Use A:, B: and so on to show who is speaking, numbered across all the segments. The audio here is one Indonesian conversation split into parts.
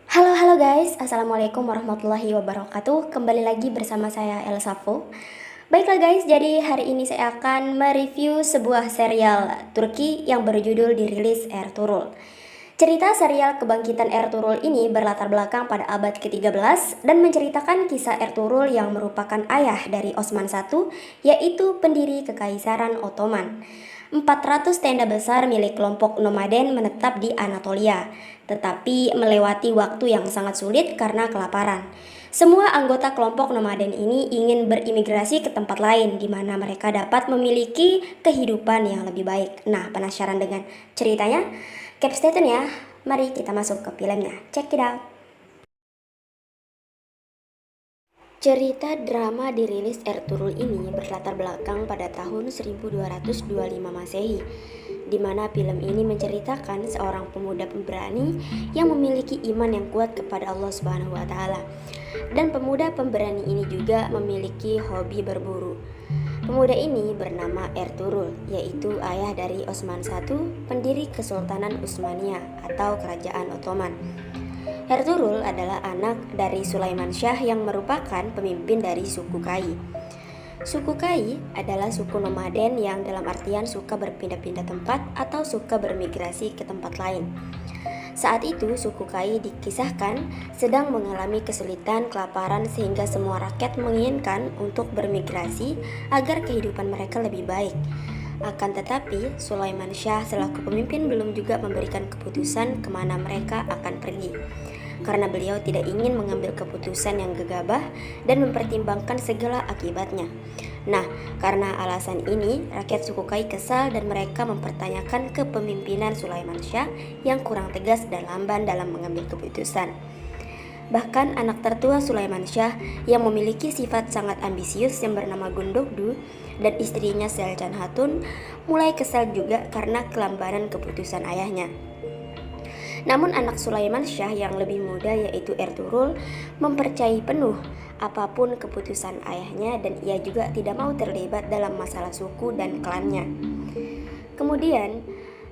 A: Halo guys, Assalamualaikum warahmatullahi wabarakatuh. Kembali lagi bersama saya Elsafo. Baiklah guys, jadi hari ini saya akan mereview sebuah serial Turki yang berjudul Dirilis Ertuğrul. Cerita serial kebangkitan Ertuğrul ini berlatar belakang pada abad ke-13 dan menceritakan kisah Ertuğrul yang merupakan ayah dari Osman I, yaitu pendiri Kekaisaran Ottoman. 400 tenda besar milik kelompok nomaden menetap di Anatolia, tetapi melewati waktu yang sangat sulit karena kelaparan. Semua anggota kelompok nomaden ini ingin berimigrasi ke tempat lain di mana mereka dapat memiliki kehidupan yang lebih baik. Nah, penasaran dengan ceritanya? Keep stay tune ya. Mari kita masuk ke filmnya. Check it out. Cerita drama Dirilis Ertuğrul ini berlatar belakang pada tahun 1225 Masehi, di mana film ini menceritakan seorang pemuda pemberani yang memiliki iman yang kuat kepada Allah Subhanahu wa taala. Dan pemuda pemberani ini juga memiliki hobi berburu. Pemuda ini bernama Ertuğrul, yaitu ayah dari Osman I, pendiri Kesultanan Utsmaniyah atau Kerajaan Ottoman. Ertuğrul adalah anak dari Sulaiman Shah yang merupakan pemimpin dari suku Kai. Suku Kai adalah suku nomaden yang dalam artian suka berpindah-pindah tempat atau suka bermigrasi ke tempat lain. Saat itu suku Kai dikisahkan sedang mengalami kesulitan kelaparan sehingga semua rakyat menginginkan untuk bermigrasi agar kehidupan mereka lebih baik. Akan tetapi, Sulaiman Shah selaku pemimpin belum juga memberikan keputusan kemana mereka akan pergi. Karena beliau tidak ingin mengambil keputusan yang gegabah dan mempertimbangkan segala akibatnya. Nah, karena alasan ini, rakyat suku Kai kesal dan mereka mempertanyakan kepemimpinan Sulaiman Shah yang kurang tegas dan lamban dalam mengambil keputusan. Bahkan anak tertua Sulaiman Shah yang memiliki sifat sangat ambisius yang bernama Gundogdu dan istrinya Selcan Hatun mulai kesal juga karena kelambanan keputusan ayahnya. Namun anak Sulaiman Shah yang lebih muda yaitu Ertuğrul mempercayai penuh apapun keputusan ayahnya dan ia juga tidak mau terlibat dalam masalah suku dan klannya. Kemudian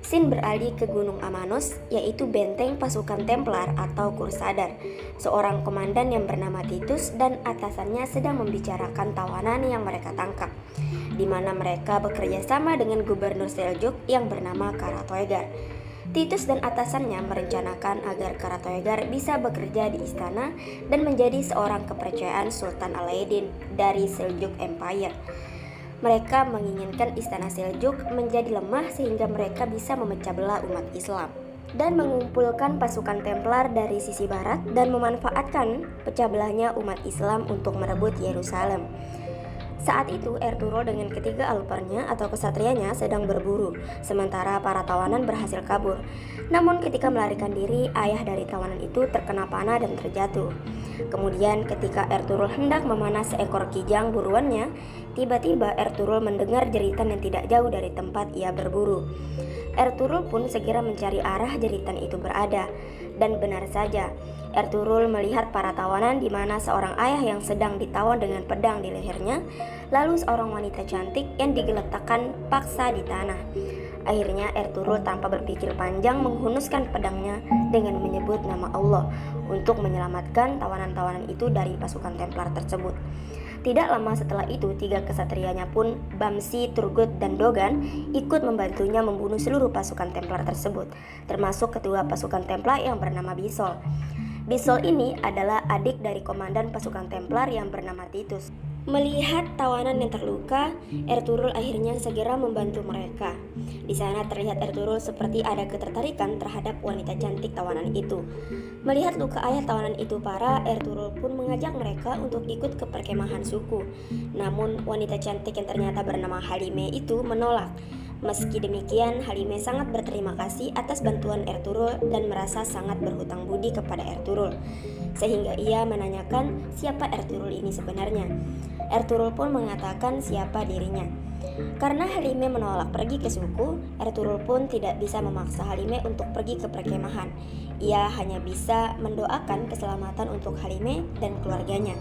A: Sin beralih ke Gunung Amanos, yaitu benteng pasukan Templar atau Crusader. Seorang komandan yang bernama Titus dan atasannya sedang membicarakan tawanan yang mereka tangkap, di mana mereka bekerja sama dengan gubernur Seljuk yang bernama Karatoygar. Titus dan atasannya merencanakan agar Karatoygar bisa bekerja di istana dan menjadi seorang kepercayaan Sultan Alaeddin dari Seljuk Empire. Mereka menginginkan istana Seljuk menjadi lemah sehingga mereka bisa memecah belah umat Islam dan mengumpulkan pasukan Templar dari sisi barat dan memanfaatkan pecah belahnya umat Islam untuk merebut Yerusalem. Saat itu Ertuğrul dengan ketiga alpernya atau kesatrianya sedang berburu, sementara para tawanan berhasil kabur. Namun ketika melarikan diri, ayah dari tawanan itu terkena panah dan terjatuh. Kemudian ketika Ertuğrul hendak memanah seekor kijang buruannya, tiba-tiba Ertuğrul mendengar jeritan yang tidak jauh dari tempat ia berburu. Ertuğrul pun segera mencari arah jeritan itu berada. Dan benar saja, Ertuğrul melihat para tawanan di mana seorang ayah yang sedang ditawan dengan pedang di lehernya, lalu seorang wanita cantik yang digeletakkan paksa di tanah. Akhirnya Ertuğrul tanpa berpikir panjang menghunuskan pedangnya dengan menyebut nama Allah untuk menyelamatkan tawanan-tawanan itu dari pasukan Templar tersebut. Tidak lama setelah itu, tiga kesatrianya pun, Bamsi, Turgut, dan Dogan, ikut membantunya membunuh seluruh pasukan Templar tersebut, termasuk ketua pasukan Templar yang bernama Bisol. Bisol ini adalah adik dari komandan pasukan Templar yang bernama Titus. Melihat tawanan yang terluka, Ertuğrul akhirnya segera membantu mereka. Di sana terlihat Ertuğrul seperti ada ketertarikan terhadap wanita cantik tawanan itu. Melihat luka ayah tawanan itu parah, Ertuğrul pun mengajak mereka untuk ikut ke perkemahan suku. Namun wanita cantik yang ternyata bernama Halime itu menolak. Meski demikian, Halime sangat berterima kasih atas bantuan Ertuğrul dan merasa sangat berhutang budi kepada Ertuğrul, sehingga ia menanyakan siapa Ertuğrul ini sebenarnya. Ertuğrul pun mengatakan siapa dirinya. Karena Halime menolak pergi ke suku, Ertuğrul pun tidak bisa memaksa Halime untuk pergi ke perkemahan. Ia hanya bisa mendoakan keselamatan untuk Halime dan keluarganya.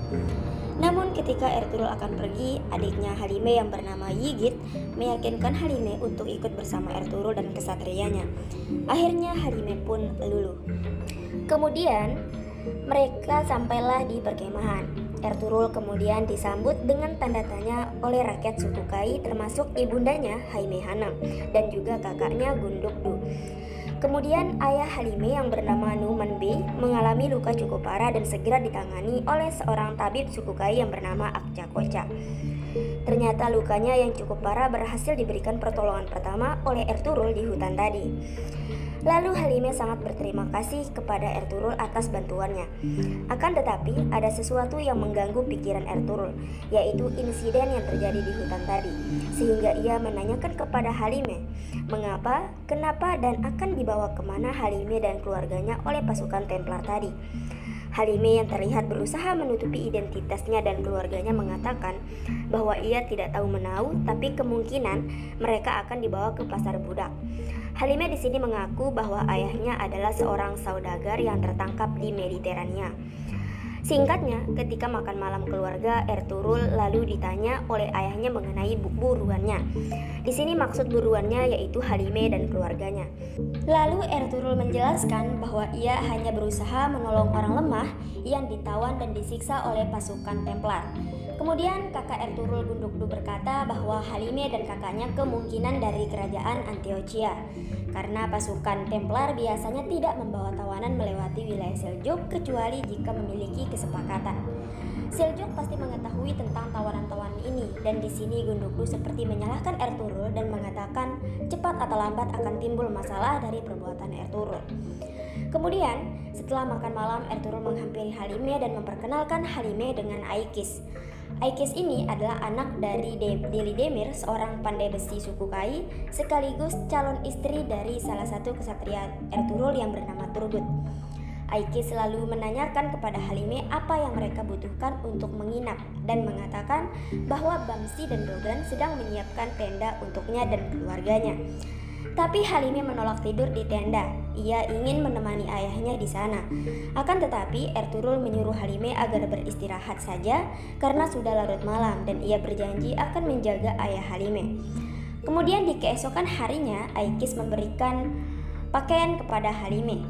A: Namun ketika Ertuğrul akan pergi, adiknya Halime yang bernama Yigit meyakinkan Halime untuk ikut bersama Ertuğrul dan kesatrianya. Akhirnya Halime pun luluh. Kemudian Mereka sampailah di perkemahan. Ertugrul kemudian disambut dengan tanda tanya oleh rakyat suku Kai, termasuk ibundanya Haime Hanum dan juga kakaknya Gundukdu. Kemudian ayah Halime yang bernama Numan Bey mengalami luka cukup parah dan segera ditangani oleh seorang tabib suku Kai yang bernama Akca Koca. Ternyata lukanya yang cukup parah berhasil diberikan pertolongan pertama oleh Ertugrul di hutan tadi. Lalu Halime sangat berterima kasih kepada Ertugrul atas bantuannya. Akan tetapi ada sesuatu yang mengganggu pikiran Ertugrul, yaitu insiden yang terjadi di hutan tadi. Sehingga ia menanyakan kepada Halime mengapa, kenapa, dan akan dibawa kemana Halime dan keluarganya oleh pasukan Templar tadi. Halime yang terlihat berusaha menutupi identitasnya dan keluarganya mengatakan bahwa ia tidak tahu menahu, tapi kemungkinan mereka akan dibawa ke pasar budak. Halime di sini mengaku bahwa ayahnya adalah seorang saudagar yang tertangkap di Mediterania. Singkatnya, ketika makan malam keluarga, Ertugrul lalu ditanya oleh ayahnya mengenai buruannya. Di sini maksud buruannya yaitu Halime dan keluarganya. Lalu Ertugrul menjelaskan bahwa ia hanya berusaha menolong orang lemah yang ditawan dan disiksa oleh pasukan Templar. Kemudian kakak Ertugrul Gundukdu berkata bahwa Halime dan kakaknya kemungkinan dari kerajaan Antiochia, karena pasukan Templar biasanya tidak membawa tawanan melewati wilayah Seljuk kecuali jika memiliki kesepakatan. Seljuk pasti mengetahui tentang tawanan-tawanan ini, dan di sini Gundukdu seperti menyalahkan Ertugrul dan mengatakan cepat atau lambat akan timbul masalah dari perbuatan Ertugrul. Kemudian setelah makan malam, Ertugrul menghampiri Halime dan memperkenalkan Halime dengan Aikis. Aikis ini adalah anak dari Deli Demir, seorang pandai besi suku Kai, sekaligus calon istri dari salah satu kesatria Ertugrul yang bernama Turgut. Aikis selalu menanyakan kepada Halime apa yang mereka butuhkan untuk menginap dan mengatakan bahwa Bamsi dan Dogan sedang menyiapkan tenda untuknya dan keluarganya. Tapi Halime menolak tidur di tenda. Ia ingin menemani ayahnya di sana. Akan tetapi Ertugrul menyuruh Halime agar beristirahat saja karena sudah larut malam dan ia berjanji akan menjaga ayah Halime. Kemudian di keesokan harinya Aikis memberikan pakaian kepada Halime.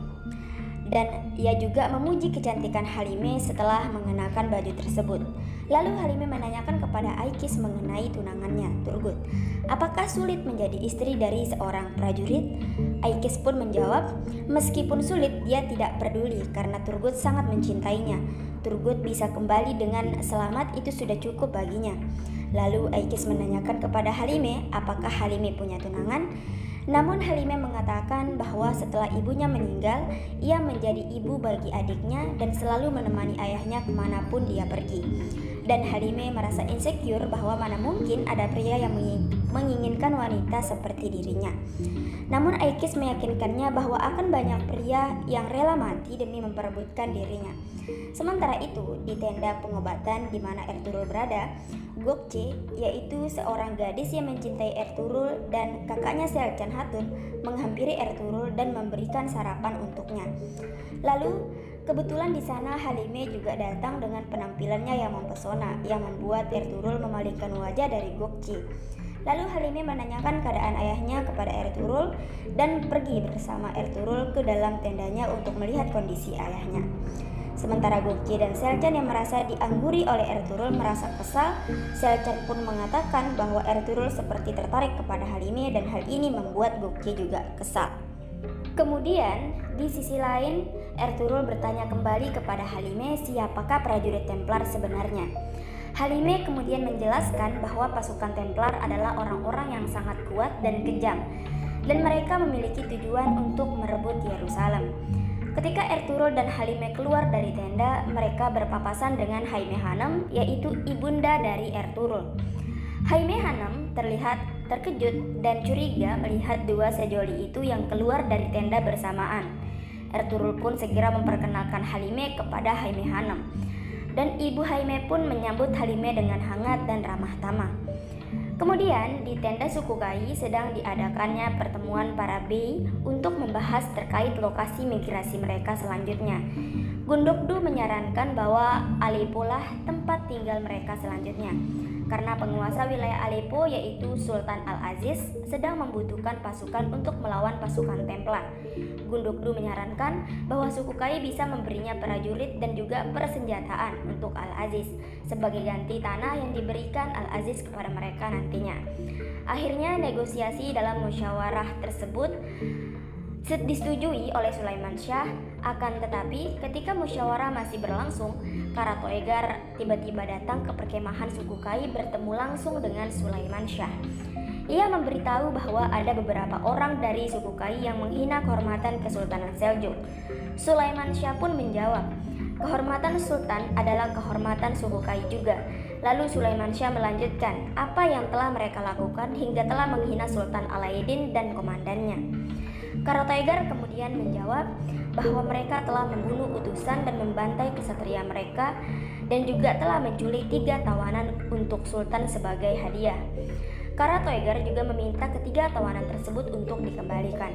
A: Dan ia juga memuji kecantikan Halime setelah mengenakan baju tersebut. Lalu Halime menanyakan kepada Aikis mengenai tunangannya, Turgut. Apakah sulit menjadi istri dari seorang prajurit? Aikis pun menjawab, meskipun sulit dia tidak peduli karena Turgut sangat mencintainya. Turgut bisa kembali dengan selamat itu sudah cukup baginya. Lalu Aikis menanyakan kepada Halime apakah Halime punya tunangan. Namun Halime mengatakan bahwa setelah ibunya meninggal, ia menjadi ibu bagi adiknya dan selalu menemani ayahnya kemanapun dia pergi. Dan Halime merasa insecure bahwa mana mungkin ada pria yang menginginkan wanita seperti dirinya. Namun Aikis meyakinkannya bahwa akan banyak pria yang rela mati demi memperebutkan dirinya. Sementara itu, di tenda pengobatan di mana Ertugrul berada, Gokce, yaitu seorang gadis yang mencintai Ertugrul, dan kakaknya Selcan Hatun menghampiri Ertugrul dan memberikan sarapan untuknya. Lalu, kebetulan di sana Halime juga datang dengan penampilannya yang mempesona, yang membuat Ertugrul memalingkan wajah dari Gokce. Lalu Halime menanyakan keadaan ayahnya kepada Ertugrul dan pergi bersama Ertugrul ke dalam tendanya untuk melihat kondisi ayahnya. Sementara Gokce dan Selcan yang merasa diangguri oleh Ertugrul merasa kesal, Selcan pun mengatakan bahwa Ertugrul seperti tertarik kepada Halime dan hal ini membuat Gokce juga kesal. Kemudian, di sisi lain, Ertugrul bertanya kembali kepada Halime siapakah prajurit Templar sebenarnya. Halime kemudian menjelaskan bahwa pasukan Templar adalah orang-orang yang sangat kuat dan kejam, dan mereka memiliki tujuan untuk merebut Yerusalem. Ketika Ertugrul dan Halime keluar dari tenda, mereka berpapasan dengan Haime Hanum, yaitu ibunda dari Ertugrul. Haime Hanum terlihat terkejut dan curiga melihat dua sejoli itu yang keluar dari tenda bersamaan. Ertugrul pun segera memperkenalkan Halime kepada Haime Hanum, dan ibu Haime pun menyambut Halime dengan hangat dan ramah tamah. Kemudian di tenda suku Kai sedang diadakannya pertemuan para bey untuk membahas terkait lokasi migrasi mereka selanjutnya. Gundukdu menyarankan bahwa Aleppo lah tempat tinggal mereka selanjutnya. karena penguasa wilayah Aleppo yaitu Sultan Al-Aziz sedang membutuhkan pasukan untuk melawan pasukan Templar. Gundukdu menyarankan bahwa suku Kai bisa memberinya prajurit dan juga persenjataan untuk Al-Aziz sebagai ganti tanah yang diberikan Al-Aziz kepada mereka nantinya. Akhirnya negosiasi dalam musyawarah tersebut disetujui oleh Sulaiman Syah. Akan tetapi ketika musyawarah masih berlangsung, Karatoegar tiba-tiba datang ke perkemahan suku Kai bertemu langsung dengan Sulaiman Syah. Ia memberitahu bahwa ada beberapa orang dari suku Kai yang menghina kehormatan Kesultanan Seljuk. Sulaiman Syah pun menjawab, kehormatan Sultan adalah kehormatan suku Kai juga. Lalu Sulaiman Syah melanjutkan apa yang telah mereka lakukan hingga telah menghina Sultan Alauddin dan komandannya. Karatoegar kemudian menjawab bahwa mereka telah membunuh utusan dan membantai kesatria mereka dan juga telah menculik 3 tawanan untuk Sultan sebagai hadiah. Karatoegar juga meminta ketiga tawanan tersebut untuk dikembalikan.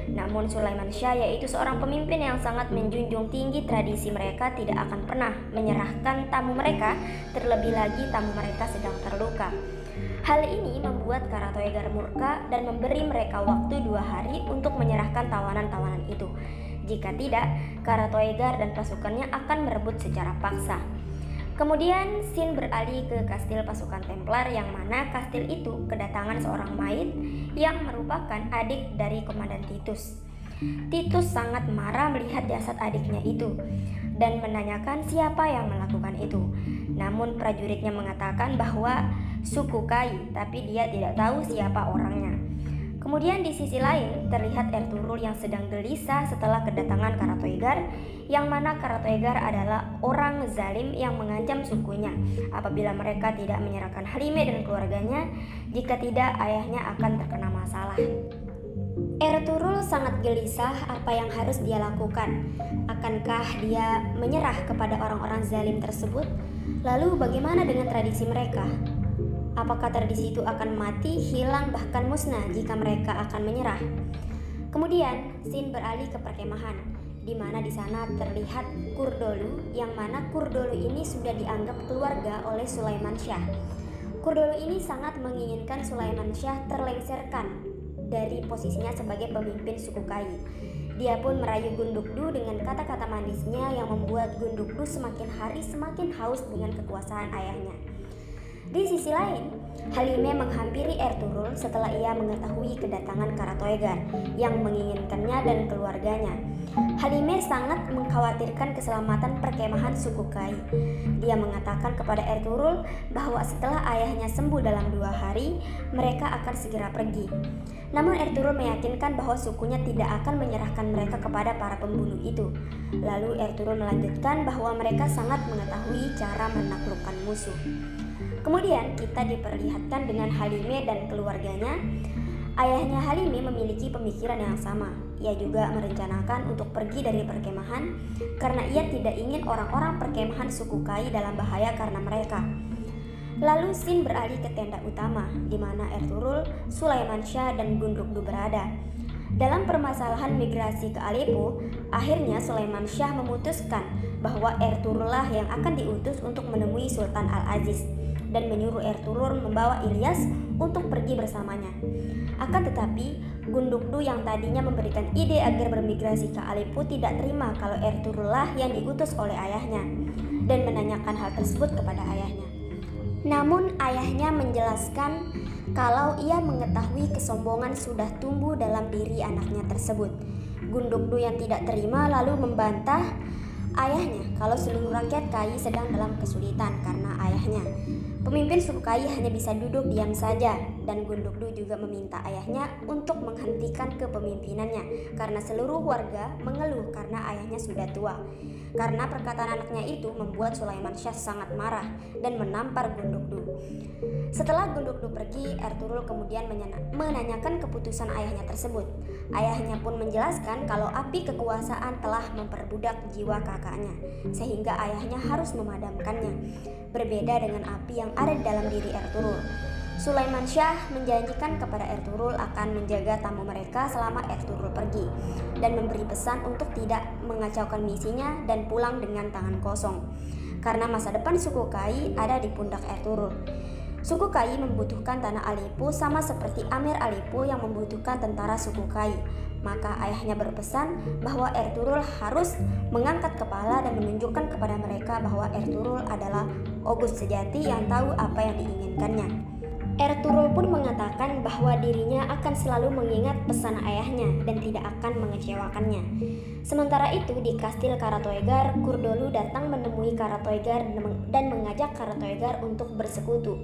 A: Namun Sulaiman Syah yaitu seorang pemimpin yang sangat menjunjung tinggi tradisi mereka tidak akan pernah menyerahkan tamu mereka, terlebih lagi tamu mereka sedang terluka. Hal ini membuat Karatoegar murka dan memberi mereka waktu 2 hari untuk menyerahkan tawanan-tawanan itu. Jika tidak, Karatoegar dan pasukannya akan merebut secara paksa. Kemudian Sin beralih ke kastil pasukan Templar yang mana kastil itu kedatangan seorang Maid yang merupakan adik dari Komandan Titus. Titus sangat marah melihat jasad adiknya itu dan menanyakan siapa yang melakukan itu. Namun prajuritnya mengatakan bahwa suku Kai, tapi dia tidak tahu siapa orangnya. Kemudian di sisi lain terlihat Ertugrul yang sedang gelisah setelah kedatangan Karatoegar, yang mana Karatoegar adalah orang zalim yang mengancam sukunya apabila mereka tidak menyerahkan Halime dan keluarganya. Jika tidak, ayahnya akan terkena masalah. Ertugrul sangat gelisah apa yang harus dia lakukan. Akankah dia menyerah kepada orang-orang zalim tersebut? Lalu bagaimana dengan tradisi mereka? Apakah tradisi itu akan mati, hilang, bahkan musnah jika mereka akan menyerah? Kemudian Sin beralih ke perkemahan, di mana di sana terlihat Kurdolu, yang mana Kurdolu ini sudah dianggap keluarga oleh Sulaiman Syah. Kurdolu ini sangat menginginkan Sulaiman Syah terlengserkan dari posisinya sebagai pemimpin suku Kai. Dia pun merayu Gundukdu dengan kata-kata manisnya yang membuat Gundukdu semakin hari semakin haus dengan kekuasaan ayahnya. Di sisi lain, Halime menghampiri Ertugrul setelah ia mengetahui kedatangan Karatoegar yang menginginkannya dan keluarganya. Halime sangat mengkhawatirkan keselamatan perkemahan suku Kai. Dia mengatakan kepada Ertugrul bahwa setelah ayahnya sembuh dalam 2 hari, mereka akan segera pergi. Namun Ertugrul meyakinkan bahwa sukunya tidak akan menyerahkan mereka kepada para pembunuh itu. Lalu Ertugrul melanjutkan bahwa mereka sangat mengetahui cara menaklukkan musuh. Kemudian kita diperlihatkan dengan Halime dan keluarganya. Ayahnya Halime memiliki pemikiran yang sama. Ia juga merencanakan untuk pergi dari perkemahan karena ia tidak ingin orang-orang perkemahan suku Kai dalam bahaya karena mereka. Lalu Sin beralih ke tenda utama di mana Ertugrul, Sulaiman Syah dan Gundukdu berada. Dalam permasalahan migrasi ke Aleppo, akhirnya Sulaiman Syah memutuskan bahwa Ertugrul lah yang akan diutus untuk menemui Sultan Al-Aziz dan menyuruh Ertugrul membawa Ilyas untuk pergi bersamanya. Akan tetapi, Gundukdu yang tadinya memberikan ide agar bermigrasi ke Aleppo tidak terima kalau Ertugrul lah yang diutus oleh ayahnya dan menanyakan hal tersebut kepada ayahnya. Namun ayahnya menjelaskan kalau ia mengetahui kesombongan sudah tumbuh dalam diri anaknya tersebut. Gundukdu yang tidak terima lalu membantah ayahnya kalau seluruh rakyat Kai sedang dalam kesulitan karena ayahnya. Pemimpin suku Kai hanya bisa duduk diam saja, dan Gundukdu juga meminta ayahnya untuk menghentikan kepemimpinannya karena seluruh warga mengeluh karena ayahnya sudah tua. Karena perkataan anaknya itu membuat Sulaiman Syah sangat marah dan menampar Gundukdu. Setelah Gundukdu pergi, Ertugrul kemudian menanyakan keputusan ayahnya tersebut. Ayahnya pun menjelaskan kalau api kekuasaan telah memperbudak jiwa kakaknya, sehingga ayahnya harus memadamkannya. Berbeda dengan api yang ada di dalam diri Ertugrul. Sulaiman Syah menjanjikan kepada Ertugrul akan menjaga tamu mereka selama Ertugrul pergi dan memberi pesan untuk tidak mengacaukan misinya dan pulang dengan tangan kosong, karena masa depan suku Kai ada di pundak Ertugrul. Suku Kai membutuhkan tanah Alipu sama seperti Amir Alipu yang membutuhkan tentara suku Kai. Maka ayahnya berpesan bahwa Ertugrul harus mengangkat kepala dan menunjukkan kepada mereka bahwa Ertugrul adalah Ogus sejati yang tahu apa yang diinginkannya. Ertugrul pun mengatakan bahwa dirinya akan selalu mengingat pesan ayahnya dan tidak akan mengecewakannya. Sementara itu di Kastil Karatoegar, Kurdolu datang menemui Karatoegar dan mengajak Karatoegar untuk bersekutu.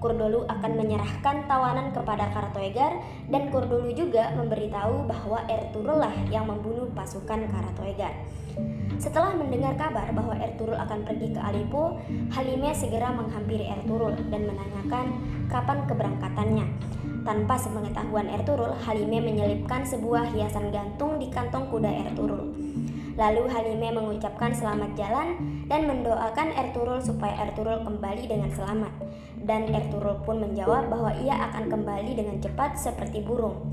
A: Kurdolu akan menyerahkan tawanan kepada Karatoegar dan Kurdolu juga memberitahu bahwa Ertugrul lah yang membunuh pasukan Karatoegar. Setelah mendengar kabar bahwa Ertugrul akan pergi ke Alipo, Halime segera menghampiri Ertugrul dan menanyakan kapan keberangkatannya. Tanpa sepengetahuan Ertugrul, Halime menyelipkan sebuah hiasan gantung di kantong kuda Ertugrul. Lalu Halime mengucapkan selamat jalan dan mendoakan Ertugrul supaya Ertugrul kembali dengan selamat. Dan Ertugrul pun menjawab bahwa ia akan kembali dengan cepat seperti burung.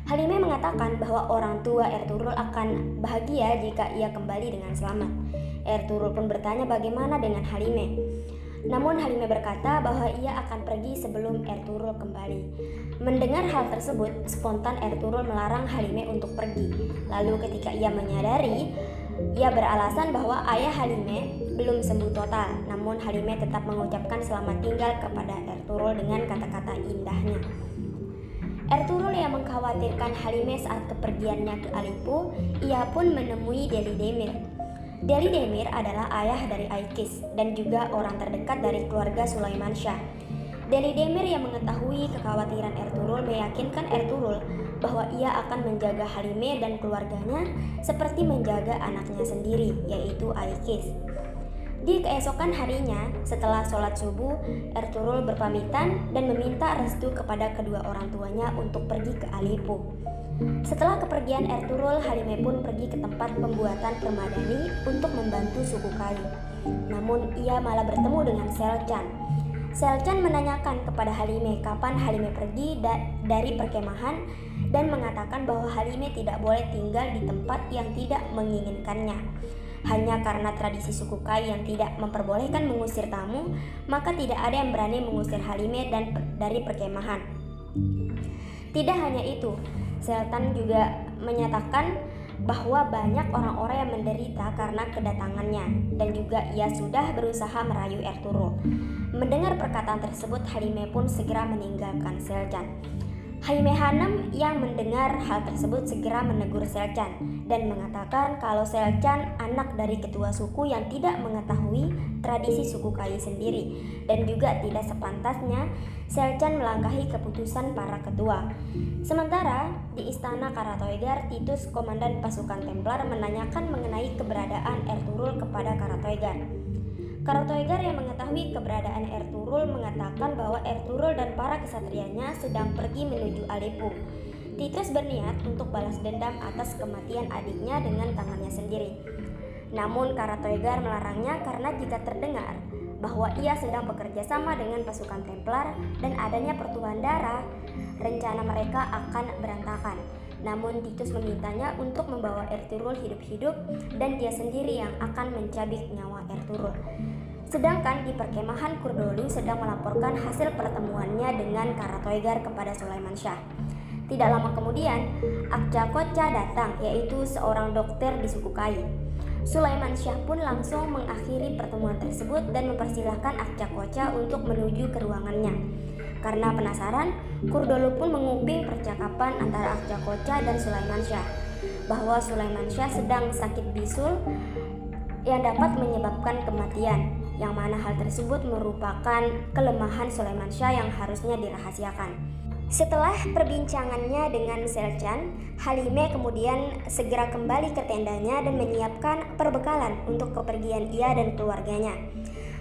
A: Halime mengatakan bahwa orang tua Ertugrul akan bahagia jika ia kembali dengan selamat. Ertugrul pun bertanya bagaimana dengan Halime. Namun Halime berkata bahwa ia akan pergi sebelum Ertugrul kembali. Mendengar hal tersebut, spontan Ertugrul melarang Halime untuk pergi. Lalu ketika ia menyadari, ia beralasan bahwa ayah Halime belum sembuh total. Namun Halime tetap mengucapkan selamat tinggal kepada Ertugrul dengan kata-kata indahnya. Ertugrul yang mengkhawatirkan Halime saat kepergiannya ke Alipo, ia pun menemui Deli Demir. Deli Demir adalah ayah dari Aikis dan juga orang terdekat dari keluarga Sulaiman Shah. Deli Demir yang mengetahui kekhawatiran Ertugrul meyakinkan Ertugrul bahwa ia akan menjaga Halime dan keluarganya seperti menjaga anaknya sendiri, yaitu Aikis. Di keesokan harinya, setelah sholat subuh, Ertugrul berpamitan dan meminta restu kepada kedua orang tuanya untuk pergi ke Alipo. Setelah kepergian Ertugrul, Halime pun pergi ke tempat pembuatan permadani untuk membantu suku Kai. Namun ia malah bertemu dengan Selcan. Selcan menanyakan kepada Halime kapan Halime pergi dari perkemahan dan mengatakan bahwa Halime tidak boleh tinggal di tempat yang tidak menginginkannya. Hanya karena tradisi suku Kai yang tidak memperbolehkan mengusir tamu, maka tidak ada yang berani mengusir Halime dari perkemahan. Tidak hanya itu, Selcan juga menyatakan bahwa banyak orang-orang yang menderita karena kedatangannya dan juga ia sudah berusaha merayu Ertugrul. Mendengar perkataan tersebut, Halime pun segera meninggalkan Selcan. Halime Hanım yang mendengar hal tersebut segera menegur Selcan dan mengatakan kalau Selcan anak dari ketua suku yang tidak mengetahui tradisi suku Kai sendiri dan juga tidak sepantasnya Selcan melangkahi keputusan para ketua. Sementara di istana Karatoegar, Titus, komandan pasukan Templar, menanyakan mengenai keberadaan Ertugrul kepada Karatoegar. Karatoegar yang mengetahui keberadaan Ertugrul mengatakan bahwa Ertugrul dan para kesatrianya sedang pergi menuju Aleppo. Titus berniat untuk balas dendam atas kematian adiknya dengan tangannya sendiri. Namun Karatoegar melarangnya karena jika terdengar bahwa ia sedang bekerja sama dengan pasukan Templar dan adanya pertumpahan darah, rencana mereka akan berantakan. Namun Titus memintanya untuk membawa Ertugrul hidup-hidup dan dia sendiri yang akan mencabik nyawa Ertugrul. Sedangkan di perkemahan, Kurdolu sedang melaporkan hasil pertemuannya dengan Karatoegar kepada Sulaiman Shah. Tidak lama kemudian, Akçakoca datang, yaitu seorang dokter di suku Kai. Sulaiman Shah pun langsung mengakhiri pertemuan tersebut dan mempersilahkan Akçakoca untuk menuju ke ruangannya. Karena penasaran, Kurdolu pun menguping percakapan antara Akçakoca dan Sulaiman Shah bahwa Sulaiman Shah sedang sakit bisul yang dapat menyebabkan kematian, yang mana hal tersebut merupakan kelemahan Sulaiman Shah yang harusnya dirahasiakan. Setelah perbincangannya dengan Selcan, Halime kemudian segera kembali ke tendanya dan menyiapkan perbekalan untuk kepergian ia dan keluarganya.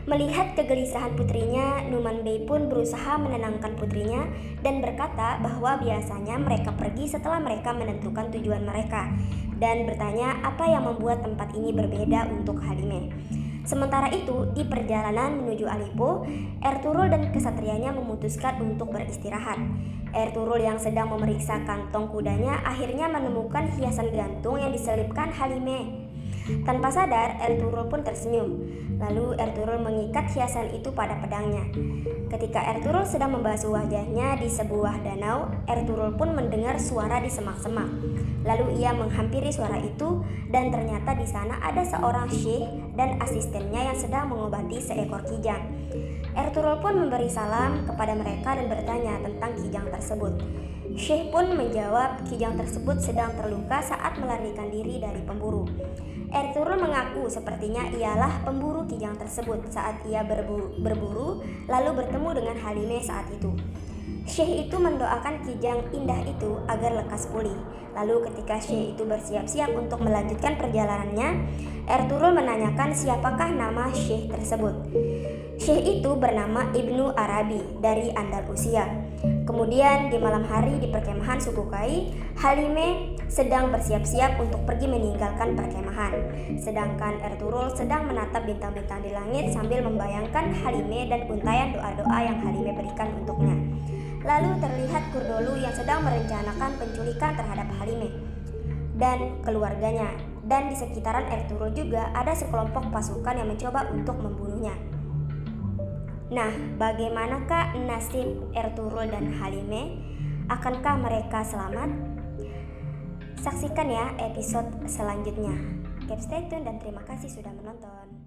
A: Melihat kegelisahan putrinya, Numan Bey pun berusaha menenangkan putrinya dan berkata bahwa biasanya mereka pergi setelah mereka menentukan tujuan mereka dan bertanya apa yang membuat tempat ini berbeda untuk Halime. Sementara itu, di perjalanan menuju Aleppo, Ertugrul dan kesatrianya memutuskan untuk beristirahat. Ertugrul yang sedang memeriksa kantong kudanya akhirnya menemukan hiasan gantung yang diselipkan Halime. Tanpa sadar, Ertugrul pun tersenyum. Lalu Ertugrul mengikat hiasan itu pada pedangnya. Ketika Ertugrul sedang membasuh wajahnya di sebuah danau, Ertugrul pun mendengar suara di semak-semak. Lalu ia menghampiri suara itu dan ternyata di sana ada seorang syekh dan asistennya yang sedang mengobati seekor kijang. Ertugrul pun memberi salam kepada mereka dan bertanya tentang kijang tersebut. Syekh pun menjawab kijang tersebut sedang terluka saat melarikan diri dari pemburu. Ertugrul mengaku sepertinya ialah pemburu kijang tersebut saat ia berburu lalu bertemu dengan Halime saat itu. Syekh itu mendoakan kijang indah itu agar lekas pulih. Lalu ketika Syekh itu bersiap-siap untuk melanjutkan perjalanannya, Ertugrul menanyakan siapakah nama Syekh tersebut. Syekh itu bernama Ibnu Arabi dari Andalusia. Kemudian di malam hari di perkemahan suku Kai, Halime sedang bersiap-siap untuk pergi meninggalkan perkemahan. Sedangkan Ertugrul sedang menatap bintang-bintang di langit sambil membayangkan Halime dan untayan doa-doa yang Halime berikan untuknya. Lalu terlihat Kurdolu yang sedang merencanakan penculikan terhadap Halime dan keluarganya. Dan di sekitaran Ertugrul juga ada sekelompok pasukan yang mencoba untuk membunuhnya. Nah, bagaimanakah nasib Ertugrul dan Halime? Akankah mereka selamat? Saksikan ya episode selanjutnya. Keep stay tune dan terima kasih sudah menonton.